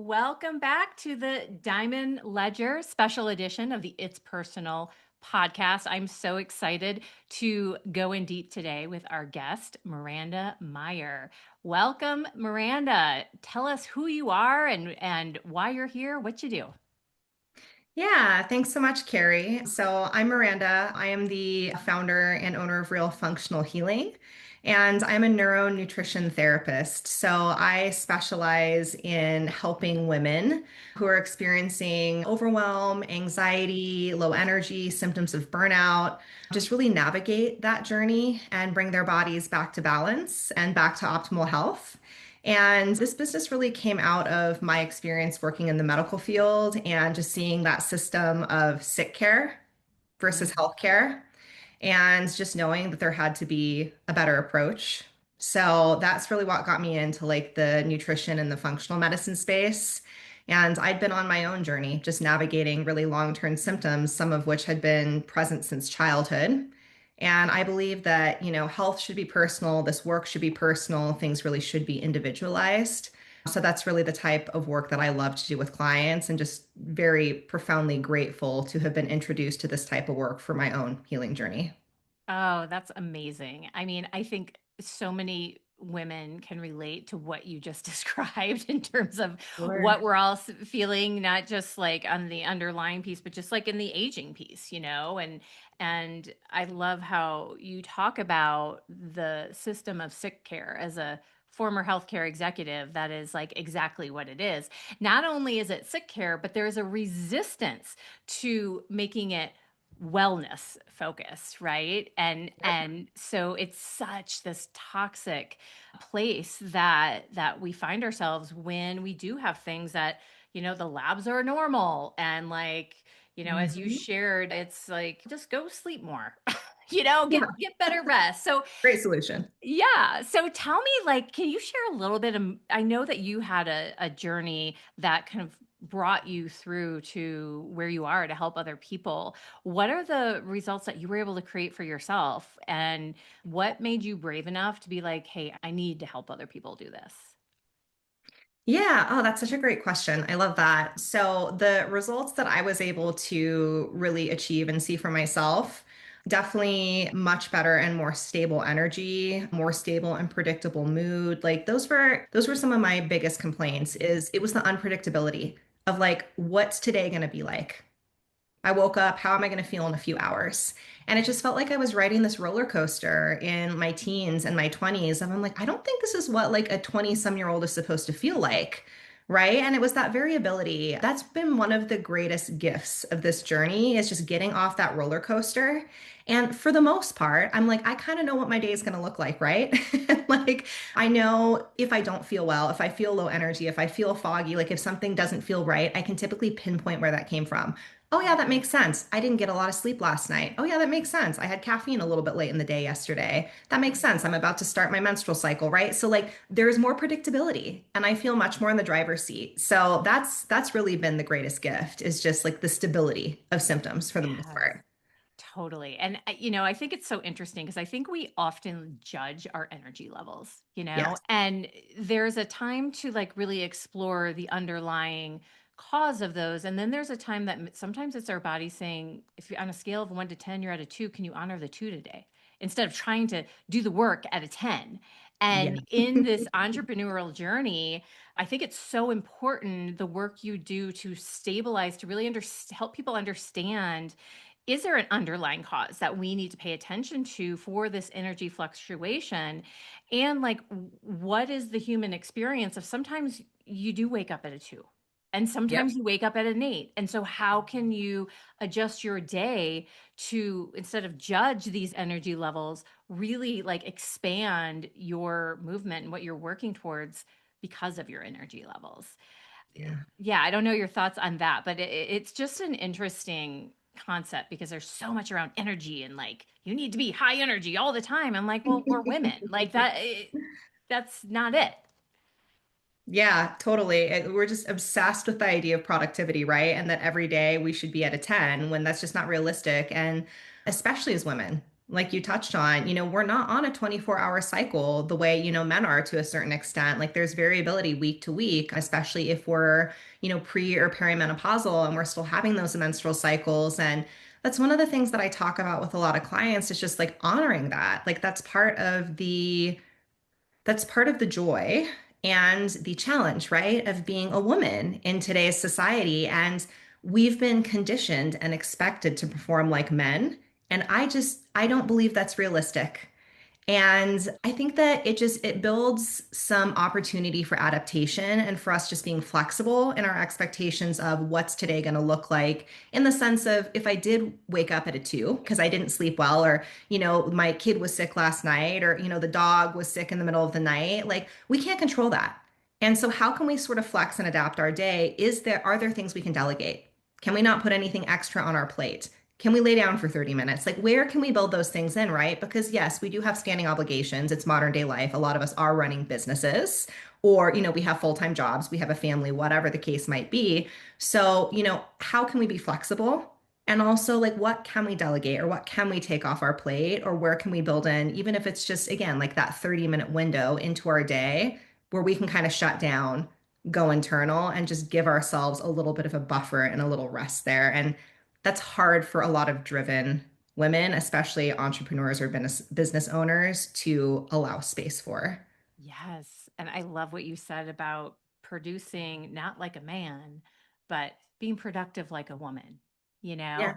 Welcome back to the Diamond Ledger special edition of the It's Personal podcast. I'm so excited to go in deep today with our guest, Miranda Meyer. Welcome, Miranda. Tell us who you are and why you're here, what you do. Yeah, thanks so much, Carrie. So I'm Miranda. I am the founder and owner of Real Functional Healing, and I'm a neuro-nutrition therapist. So I specialize in helping women who are experiencing overwhelm, anxiety, low energy, symptoms of burnout, just really navigate that journey and bring their bodies back to balance and back to optimal health. And this business really came out of my experience working in the medical field and just seeing that system of sick care versus Mm. healthcare, and just knowing that there had to be a better approach. So that's really what got me into like the nutrition and the functional medicine space. And I'd been on my own journey, just navigating really long-term symptoms, some of which had been present since childhood. And I believe that, health should be personal, this work should be personal, things really should be individualized. So that's really the type of work that I love to do with clients, and just very profoundly grateful to have been introduced to this type of work for my own healing journey. Oh, that's amazing. I mean, I think so many women can relate to what you just described in terms of Sure. what we're all feeling, not just like on the underlying piece, but just like in the aging piece, and I love how you talk about the system of sick care as a former healthcare executive. That is like exactly what it is. Not only is it sick care, but there's a resistance to making it wellness focused, right? And so it's such this toxic place that we find ourselves when we do have things that, the labs are normal, and like, as you Mhm. shared, it's like just go sleep more. Yeah, Get better rest. So great solution. yeah. So tell me, like, can you share a little bit of, I know that you had a journey that kind of brought you through to where you are to help other people. What are the results that you were able to create for yourself? And what made you brave enough to be like, hey, I need to help other people do this? Yeah, oh, that's such a great question. I love that. So, the results that I was able to really achieve and see for myself, definitely much better and more stable energy, more stable and predictable mood. Like those were some of my biggest complaints, is it was the unpredictability of like, what's today going to be like? I woke up, how am I going to feel in a few hours? And it just felt like I was riding this roller coaster in my teens and my 20s. And I'm like, I don't think this is what like a 20-some-year-old is supposed to feel like. Right. And it was that variability. That's been one of the greatest gifts of this journey, is just getting off that roller coaster. And for the most part, I'm like, I kind of know what my day is going to look like, right? Like, I know if I don't feel well, if I feel low energy, if I feel foggy, like if something doesn't feel right, I can typically pinpoint where that came from. Oh, yeah, that makes sense. I didn't get a lot of sleep last night. Oh, yeah, that makes sense. I had caffeine a little bit late in the day yesterday. That makes sense. I'm about to start my menstrual cycle, right? So like there's more predictability, and I feel much more in the driver's seat. So that's really been the greatest gift, is just like the stability of symptoms for the most Yes. part. Totally. And, I think it's so interesting because I think we often judge our energy levels, Yes. and there's a time to like really explore the underlying cause of those. And then there's a time that sometimes it's our body saying, if you're on a scale of 1 to 10, you're at a 2, can you honor the 2 today? Instead of trying to do the work at a 10. Yeah. And in this entrepreneurial journey, I think it's so important the work you do to stabilize, to really help people understand, is there an underlying cause that we need to pay attention to for this energy fluctuation? And like, what is the human experience of sometimes you do wake up at a 2 and Yep. sometimes you wake up at an 8. And so, how can you adjust your day to, instead of judge these energy levels, really like expand your movement and what you're working towards because of your energy levels? Yeah. Yeah, I don't know your thoughts on that, but it's just an interesting concept because there's so much around energy and like you need to be high energy all the time. I'm like, well, we're women. Like that's not it. Yeah, totally. We're just obsessed with the idea of productivity, right? And that every day we should be at a 10, when that's just not realistic. And especially as women, like you touched on, we're not on a 24-hour cycle the way, men are to a certain extent. Like there's variability week to week, especially if we're, pre or perimenopausal and we're still having those menstrual cycles. And that's one of the things that I talk about with a lot of clients is just like honoring that. Like that's part of the joy and the challenge, right, of being a woman in today's society. And we've been conditioned and expected to perform like men. And I don't believe that's realistic. And I think that it builds some opportunity for adaptation and for us just being flexible in our expectations of what's today going to look like in the sense of if I did wake up at a 2 because I didn't sleep well or my kid was sick last night or the dog was sick in the middle of the night, like we can't control that. And so how can we sort of flex and adapt our day? Are there things we can delegate? Can we not put anything extra on our plate? Can we lay down for 30 minutes? Like, where can we build those things in, right? Because yes, we do have standing obligations. It's modern day life. A lot of us are running businesses or, we have full-time jobs, we have a family, whatever the case might be. So, how can we be flexible? And also, like, what can we delegate or what can we take off our plate or where can we build in, even if it's just, again, like that 30-minute window into our day where we can kind of shut down, go internal, and just give ourselves a little bit of a buffer and a little rest there. And that's hard for a lot of driven women, especially entrepreneurs or business owners, to allow space for. Yes. And I love what you said about producing not like a man, but being productive like a woman, you know? Yeah.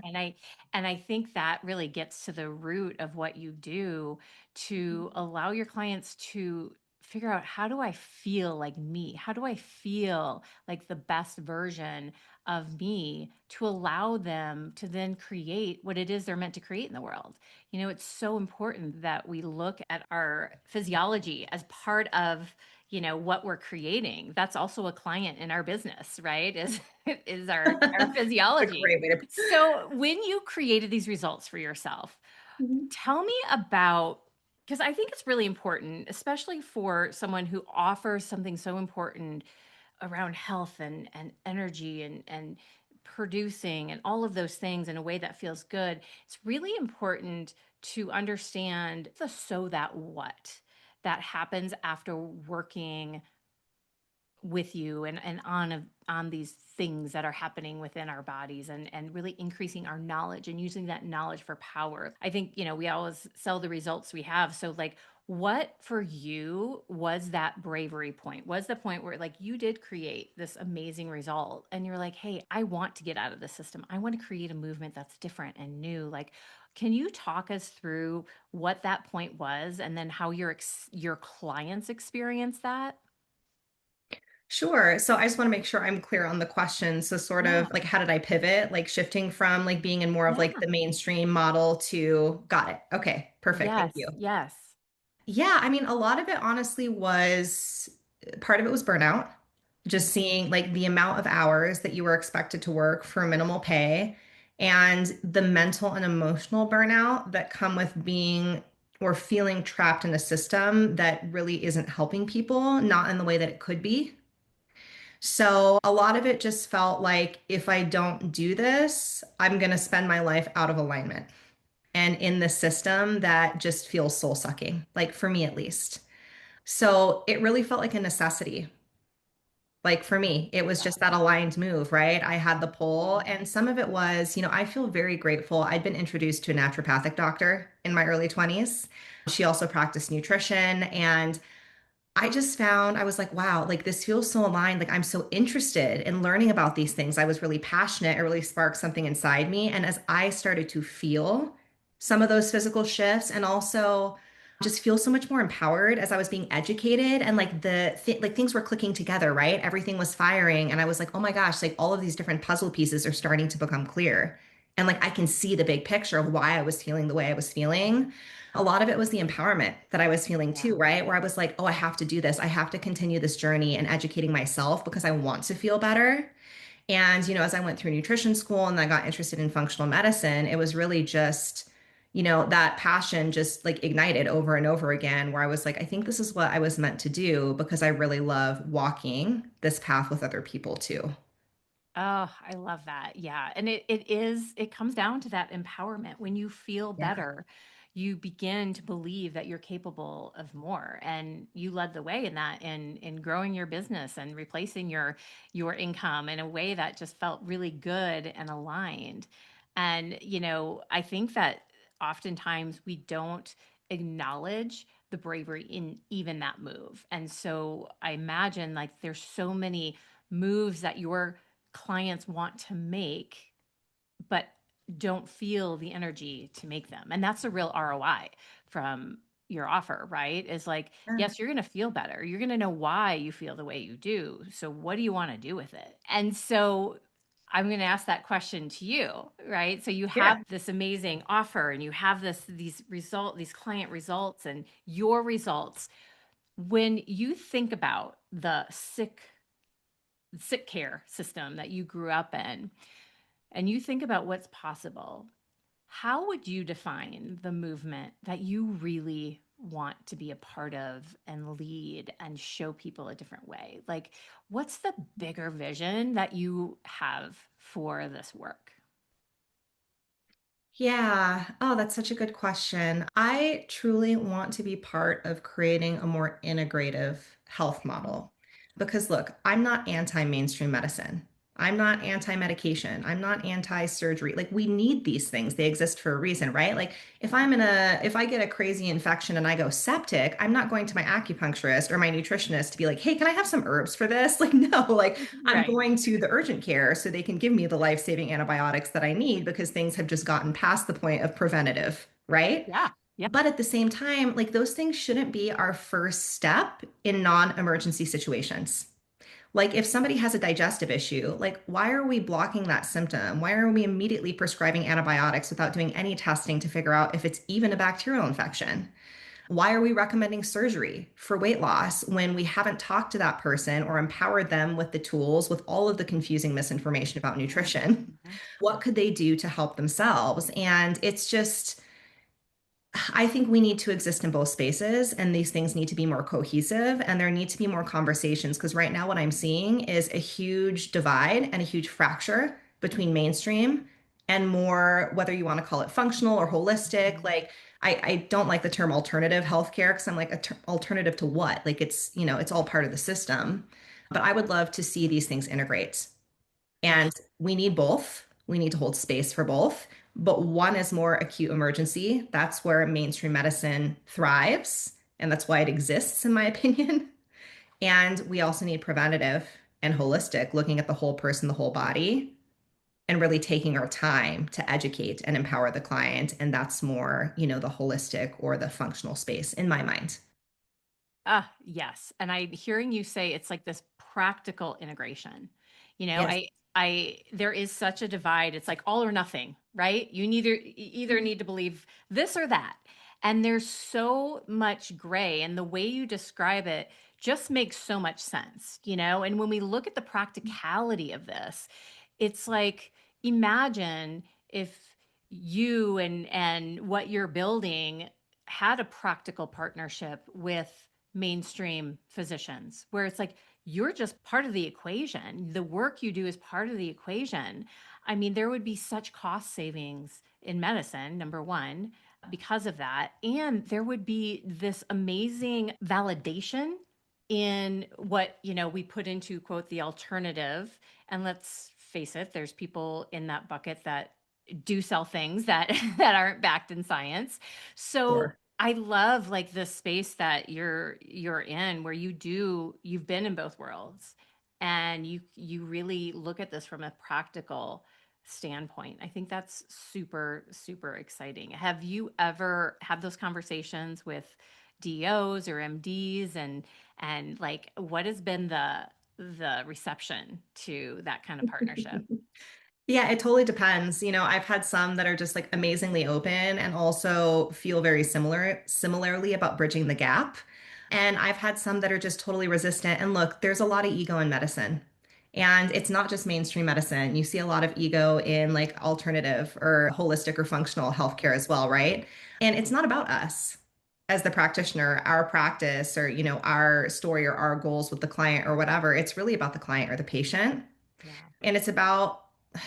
And I think that really gets to the root of what you do to allow your clients to figure out how do I feel like me? How do I feel like the best version of me to allow them to then create what it is they're meant to create in the world? It's so important that we look at our physiology as part of, what we're creating. That's also a client in our business, right? Is our It's a physiology. great way to. So when you created these results for yourself, Mhm. tell me about, because I think it's really important, especially for someone who offers something so important around health and energy and producing and all of those things in a way that feels good. It's really important to understand the so that what that happens after working with you and on these things that are happening within our bodies and really increasing our knowledge and using that knowledge for power. I think, we always sell the results we have. So like what for you was that bravery point? Was the point where like you did create this amazing result and you're like, "Hey, I want to get out of the system. I want to create a movement that's different and new." Like can you talk us through what that point was and then how your clients experience that? Sure. So I just want to make sure I'm clear on the question. So sort Yeah. of like how did I pivot, like shifting from like being in more of like Yeah. the mainstream model to got it. Okay, perfect. Thank Yes, you. yes. Yeah, I mean, a lot of it honestly was part of it was burnout, just seeing like the amount of hours that you were expected to work for minimal pay and the mental and emotional burnout that come with being or feeling trapped in a system that really isn't helping people, not in the way that it could be. So a lot of it just felt like if I don't do this, I'm going to spend my life out of alignment and in the system that just feels soul sucking, like for me at least. So it really felt like a necessity. Like for me, it was just that aligned move, right? I had the pull, and some of it was, I feel very grateful. I'd been introduced to a naturopathic doctor in my early 20s. She also practiced nutrition, and I just found I was like, wow, like this feels so aligned. Like I'm so interested in learning about these things. I was really passionate. It really sparked something inside me. And as I started to feel some of those physical shifts and also just feel so much more empowered as I was being educated and like like things were clicking together, right? Everything was firing. And I was like, oh my gosh, like all of these different puzzle pieces are starting to become clear. And like I can see the big picture of why I was feeling the way I was feeling. A lot of it was the empowerment that I was feeling Yeah. too, right? Where I was like, oh, I have to do this. I have to continue this journey and educating myself because I want to feel better. And, as I went through nutrition school and I got interested in functional medicine, it was really just, that passion just like ignited over and over again, where I was like, I think this is what I was meant to do because I really love walking this path with other people too. Oh, I love that. Yeah. And it comes down to that empowerment. When you feel Yeah. better, you begin to believe that you're capable of more. And you led the way in that, in growing your business and replacing your income in a way that just felt really good and aligned. And, I think that oftentimes we don't acknowledge the bravery in even that move. And so I imagine like there's so many moves that your clients want to make, but don't feel the energy to make them. And that's a real ROI from your offer, right? Is like, yes, you're going to feel better. You're going to know why you feel the way you do. So what do you want to do with it? And so I'm going to ask that question to you, right? So you Yeah. have this amazing offer and you have these client results and your results. When you think about the sick care system that you grew up in, and you think about what's possible, how would you define the movement that you really want to be a part of and lead and show people a different way? Like, what's the bigger vision that you have for this work? Yeah. Oh, that's such a good question. I truly want to be part of creating a more integrative health model. Because look, I'm not anti-mainstream medicine. I'm not anti-medication. I'm not anti-surgery. Like we need these things. They exist for a reason, right? Like if I get a crazy infection and I go septic, I'm not going to my acupuncturist or my nutritionist to be like, "Hey, can I have some herbs for this?" Like no, like I'm Right. going to the urgent care so they can give me the life-saving antibiotics that I need because things have just gotten past the point of preventative, right? Yeah. Yeah. But at the same time, like those things shouldn't be our first step in non-emergency situations. Like if somebody has a digestive issue, like why are we blocking that symptom? Why are we immediately prescribing antibiotics without doing any testing to figure out if it's even a bacterial infection? Why are we recommending surgery for weight loss when we haven't talked to that person or empowered them with the tools, with all of the confusing misinformation about nutrition? Mhm. What could they do to help themselves? And it's just, I think we need to exist in both spaces and these things need to be more cohesive and there need to be more conversations because right now what I'm seeing is a huge divide and a huge fracture between mainstream and more, whether you want to call it functional or holistic. Mhm. Like, I don't like the term alternative healthcare because I'm like, alternative to what? Like, it's all part of the system. But I would love to see these things integrate. Yeah. And we need both. We need to hold space for both. But one is more acute emergency. That's where mainstream medicine thrives. And that's why it exists, in my opinion. And we also need preventative and holistic, looking at the whole person, the whole body, and really taking our time to educate and empower the client. And that's more, the holistic or the functional space in my mind. Yes, and I'm hearing you say it's like this practical integration. Yes. I there is such a divide. It's like all or nothing, right? You either need to believe this or that. And there's so much gray, and the way you describe it just makes so much sense. And when we look at the practicality of this, it's like imagine if you and what you're building had a practical partnership with mainstream physicians where it's like you're just part of the equation. The work you do is part of the equation. I mean, there would be such cost savings in medicine, number one, because of that. And there would be this amazing validation in what we put into quote the alternative. And let's face it, there's people in that bucket that do sell things that that aren't backed in science. So Sure. I love like the space that you're in where you've been in both worlds and you really look at this from a practical standpoint. I think that's super super exciting. Have you ever had those conversations with DOs or MDs and like what has been the reception to that kind of partnership? Yeah, it totally depends. I've had some that are just like amazingly open and also feel very similarly about bridging the gap. And I've had some that are just totally resistant. And look, there's a lot of ego in medicine. And it's not just mainstream medicine. You see a lot of ego in like alternative or holistic or functional healthcare as well, right? And it's not about us as the practitioner, our practice or, our story or our goals with the client or whatever. It's really about the client or the patient. Yeah. And it's about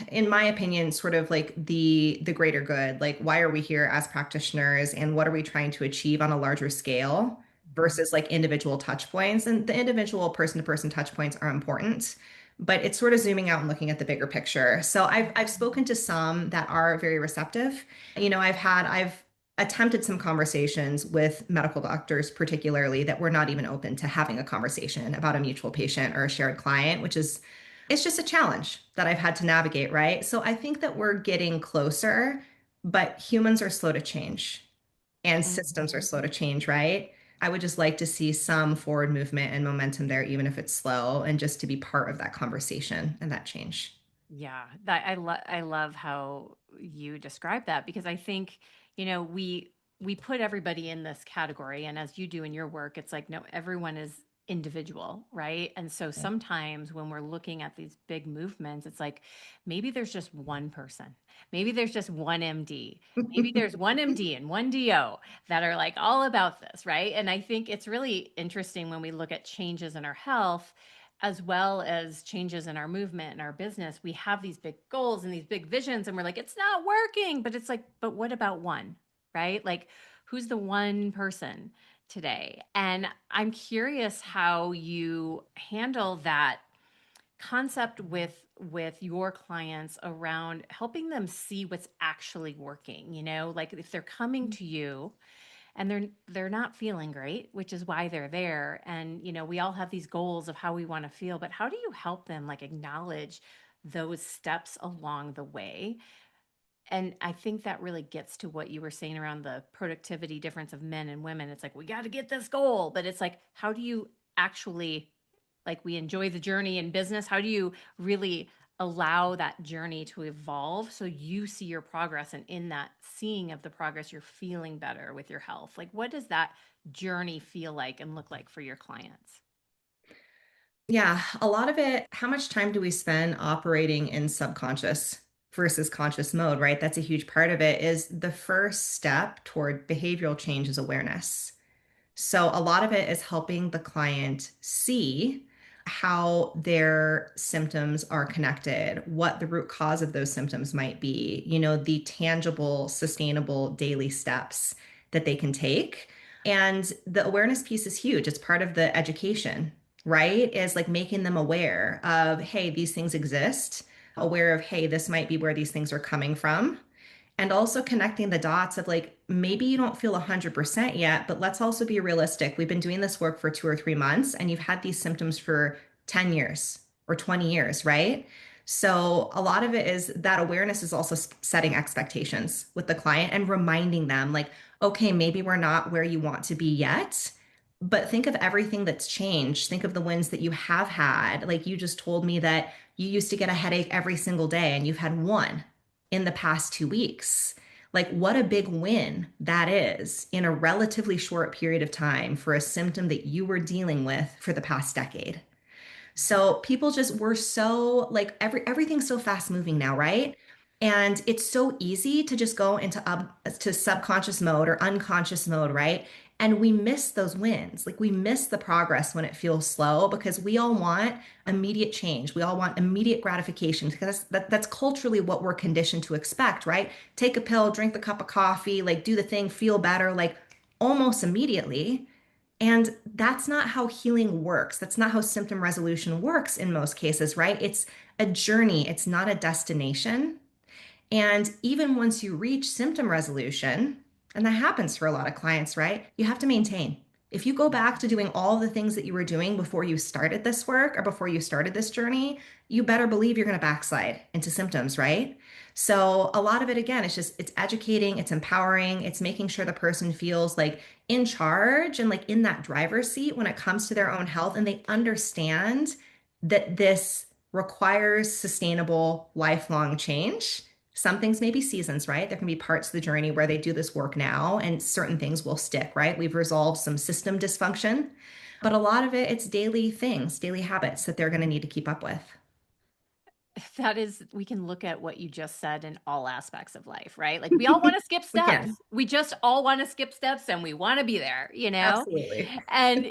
in my opinion, sort of like the greater good. Like, why are we here as practitioners, and what are we trying to achieve on a larger scale versus like individual touch points? And the individual person to person touch points are important, but it's sort of zooming out and looking at the bigger picture. So I've spoken to some that are very receptive. I've attempted some conversations with medical doctors, particularly, that were not even open to having a conversation about a mutual patient or a shared client, which is it's just a challenge that I've had to navigate, right? So I think that we're getting closer, but humans are slow to change and systems are Mhm. slow to change, right? I would just like to see some forward movement and momentum there, even if it's slow, and just to be part of that conversation and that change. Yeah, that I love how you describe that because I think, we put everybody in this category, and as you do in your work, it's like no, everyone is individual, right? And so sometimes when we're looking at these big movements, it's like maybe there's just one person. Maybe there's just one MD. Maybe there's one MD and one DO that are like all about this, right? And I think it's really interesting when we look at changes in our health as well as changes in our movement and our business, we have these big goals and these big visions, and we're like, it's not working. But it's like, but what about one, right? Like, who's the one person today? And I'm curious how you handle that concept with your clients around helping them see what's actually working, like if they're coming to you and they're not feeling great, which is why they're there. And we all have these goals of how we want to feel, but how do you help them like acknowledge those steps along the way? And I think that really gets to what you were saying around the productivity difference of men and women. It's like we got to get this goal, but it's like how do you actually, like, we enjoy the journey in business, how do you really allow that journey to evolve so you see your progress, and in that seeing of the progress you're feeling better with your health? Like, what does that journey feel like and look like for your clients? Yeah, a lot of it, how much time do we spend operating in subconscious versus conscious mode, right? That's a huge part of it. Is the first step toward behavioral change is awareness. So a lot of it is helping the client see how their symptoms are connected, what the root cause of those symptoms might be, the tangible, sustainable daily steps that they can take. And the awareness piece is huge. It's part of the education, right? Is like making them aware of, hey, these things exist, aware of, hey, this might be where these things are coming from, and also connecting the dots of like maybe you don't feel 100% yet, but let's also be realistic. We've been doing this work for 2 or 3 months and you've had these symptoms for 10 years or 20 years, right? So a lot of it is that awareness is also setting expectations with the client and reminding them like, okay, maybe we're not where you want to be yet, but think of everything that's changed. Think of the wins that you have had. Like you just told me that you used to get a headache every single day and you've had one in the past 2 weeks. Like, what a big win that is in a relatively short period of time for a symptom that you were dealing with for the past decade. So people just we're so like everything's so fast moving now, right? And it's so easy to just go into to subconscious mode or unconscious mode, right? And we miss those wins. Like we miss the progress when it feels slow because we all want immediate change. We all want immediate gratification because that's culturally what we're conditioned to expect, right? Take a pill, drink the cup of coffee, like do the thing, feel better, like almost immediately. And that's not how healing works. That's not how symptom resolution works in most cases, right? It's a journey, it's not a destination. And even once you reach symptom resolution, and that happens for a lot of clients, right? You have to maintain. If you go back to doing all the things that you were doing before you started this work or before you started this journey, you better believe you're going to backslide into symptoms, right? So a lot of it, again, it's educating, it's empowering, it's making sure the person feels like in charge and like in that driver's seat when it comes to their own health. And they understand that this requires sustainable, lifelong change. Some things may be seasons, right? There can be parts of the journey where they do this work now and certain things will stick, right? We've resolved some system dysfunction, but a lot of it, it's daily things, daily habits that they're going to need to keep up with. That is, we can look at what you just said in all aspects of life, right? Like we all want to skip We steps. can. We just all want to skip steps and we want to be there, you know? Absolutely. And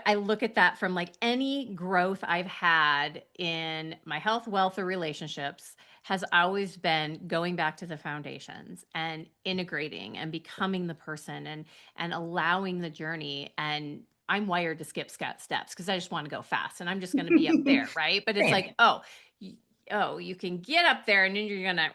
I look at that from like any growth I've had in my health, wealth, or relationships has always been going back to the foundations and integrating and becoming the person and allowing the journey. And I'm wired to skip steps because I just want to go fast and I'm just going to be up there, right? But it's Same. like, oh, you can get up there and then you're going to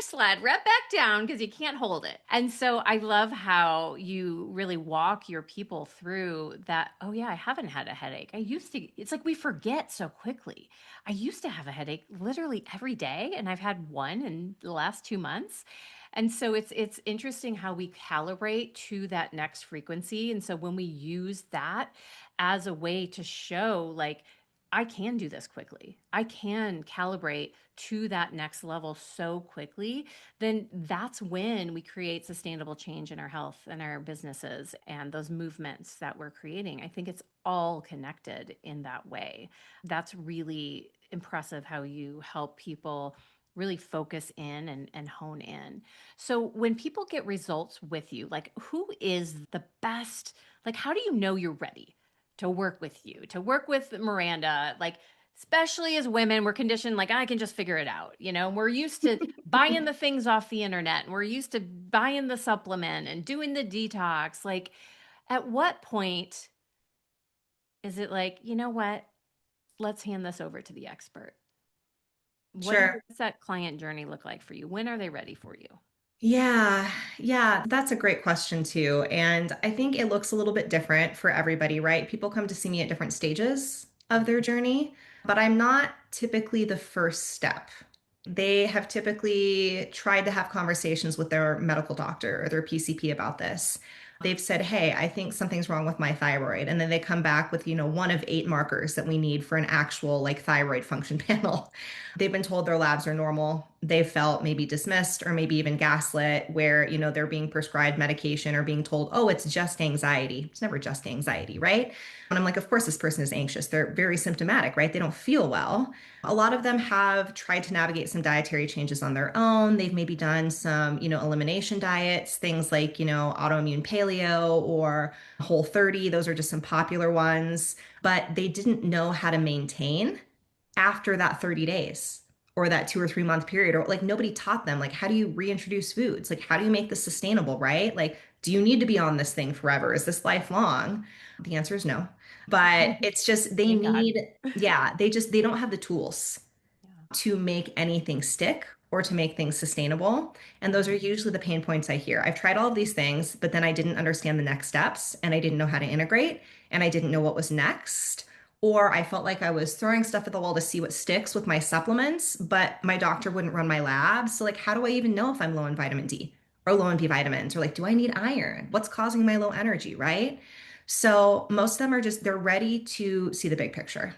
slide right back down because you can't hold it. And so I love how you really walk your people through that. Oh, yeah, I haven't had a headache. I used to, it's like we forget so quickly. I used to have a headache literally every day, and I've had one in the last 2 months. And so it's interesting how we calibrate to that next frequency. And so when we use that as a way to show like I can do this quickly. I can calibrate to that next level so quickly, then that's when we create sustainable change in our health and our businesses and those movements that we're creating. I think it's all connected in that way. That's really impressive how you help people really focus in and hone in. So when people get results with you, like who is the best, like how do you know you're ready to work with you, to work with Miranda? Like, especially as women, we're conditioned like, I can just figure it out. You know, we're used to buying the things off the internet and we're used to buying the supplement and doing the detox. Like, at what point is it like, you know what? Let's hand this over to the expert. Sure. Does that client journey look like for you? When are they ready for you? Yeah, yeah, that's a great question too. And I think it looks a little bit different for everybody, right? People come to see me at different stages of their journey, but I'm not typically the first step. They have typically tried to have conversations with their medical doctor or their PCP about this. They've said, "Hey, I think something's wrong with my thyroid." And then they come back with, one of 8 markers that we need for an actual like thyroid function panel. They've been told their labs are normal. They've felt maybe dismissed or maybe even gaslit, where, they're being prescribed medication or being told, "Oh, it's just anxiety." It's never just anxiety, right? And I'm like, of course, this person is anxious. They're very symptomatic, right? They don't feel well. A lot of them have tried to navigate some dietary changes on their own. They've maybe done some, elimination diets, things like, autoimmune paleo or Whole 30. Those are just some popular ones, but they didn't know how to maintain after that 30 days or that 2 or 3 month period, or like nobody taught them like how do you reintroduce foods, like how do you make this sustainable, right? Like, do you need to be on this thing forever? Is this lifelong? The answer is no. But it's just they Thank God. need, yeah, they don't have the tools Yeah. to make anything stick or to make things sustainable. And those are Mhm. usually the pain points I hear. I've tried all of these things, but then I didn't understand the next steps and I didn't know how to integrate and I didn't know what was next. Or I felt like I was throwing stuff at the wall to see what sticks with my supplements, but my doctor wouldn't run my labs. So, like, how do I even know if I'm low in vitamin D or low in B vitamins? Or, like, do I need iron? What's causing my low energy, right? So, most of them are just, they're ready to see the big picture.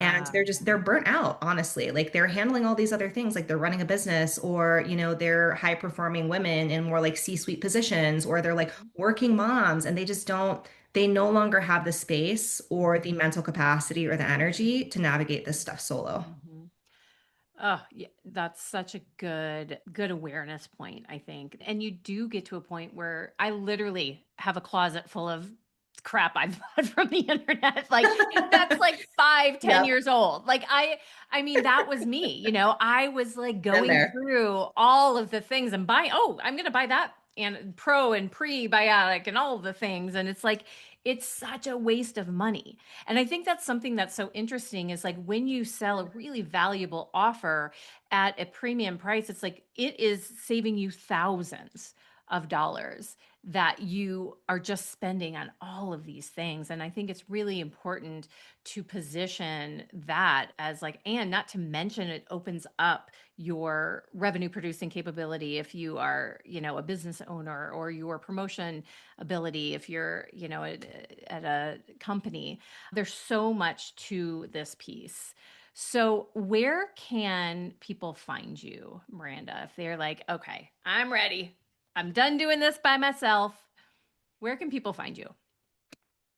And they're burnt out, honestly. Like they're handling all these other things, like they're running a business, or, they're high performing women in more like C-suite positions, or they're like working moms, and they no longer have the space or the mental capacity or the energy to navigate this stuff solo. Mhm. Oh, yeah, that's such a good awareness point, I think. And you do get to a point where I literally have a closet full of crap I've bought from the internet. Like that's like 5, 10 Yep, years old. Like I mean, that was me, I was like been going there. through all of the things and buying, oh, I'm gonna buy that and pro and prebiotic and all of the things. And it's like it's such a waste of money. And I think that's something that's so interesting is like when you sell a really valuable offer at a premium price, it's like it is saving you thousands of dollars that you are just spending on all of these things. And I think it's really important to position that as like, and not to mention it opens up your revenue producing capability if you are, a business owner, or your promotion ability if you're, at a company. There's so much to this piece. So, where can people find you, Miranda, if they're like, okay, I'm ready, I'm done doing this by myself? Where can people find you?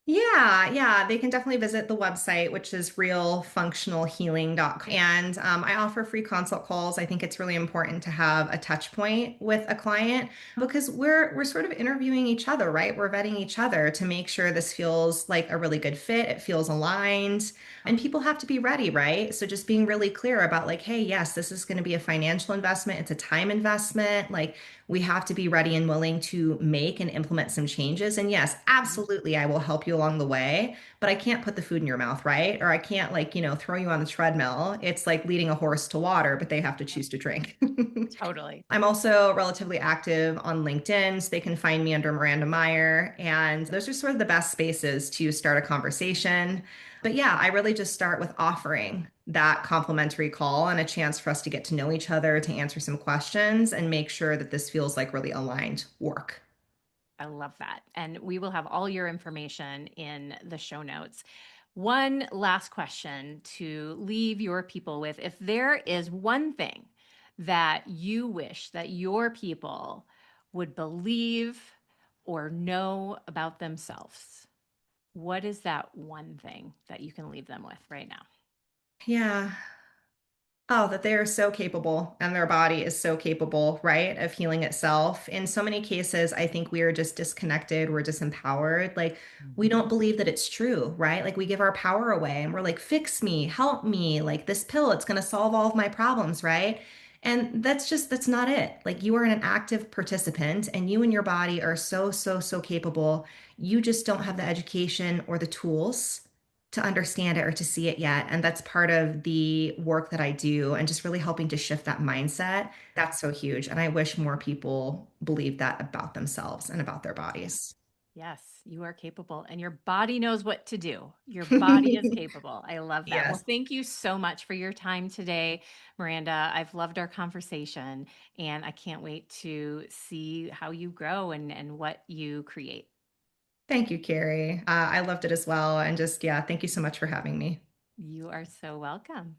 Yeah, yeah, they can definitely visit the website, which is realfunctionalhealing.com. And I offer free consult calls. I think it's really important to have a touch point with a client because we're sort of interviewing each other, right? We're vetting each other to make sure this feels like a really good fit. It feels aligned. And people have to be ready, right? So just being really clear about like, hey, yes, this is going to be a financial investment. It's a time investment. Like we have to be ready and willing to make and implement some changes. And yes, absolutely, I will help you along the way, but I can't put the food in your mouth, right? Or I can't like, throw you on the treadmill. It's like leading a horse to water, but they have to choose to drink. Totally. I'm also relatively active on LinkedIn, so they can find me under Miranda Meyer. And those are sort of the best spaces to start a conversation. But yeah, I really just start with offering that complimentary call and a chance for us to get to know each other, to answer some questions, and make sure that this feels like really aligned work. I love that. And we will have all your information in the show notes. One last question to leave your people with. If there is one thing that you wish that your people would believe or know about themselves, what is that one thing that you can leave them with right now? Yeah. Oh, that they are so capable and their body is so capable, right, of healing itself. In so many cases, I think we are just disconnected, we're disempowered. Like, we Mhm. don't believe that it's true, right? Like, we give our power away and we're like, fix me, help me, like this pill, it's going to solve all of my problems, right? And that's not it. Like, you are an active participant and you and your body are so, so, so capable. You just don't have the education or the tools to understand it or to see it yet. And that's part of the work that I do and just really helping to shift that mindset. That's so huge. And I wish more people believe that about themselves and about their Yes. bodies. Yes, you are capable and your body knows what to do. Your body is capable. I love that. Well, Yes. thank you so much for your time today, Miranda. I've loved our conversation and I can't wait to see how you grow and what you create. Thank you, Carrie. I loved it as well. And just, yeah, thank you so much for having me. You are so welcome.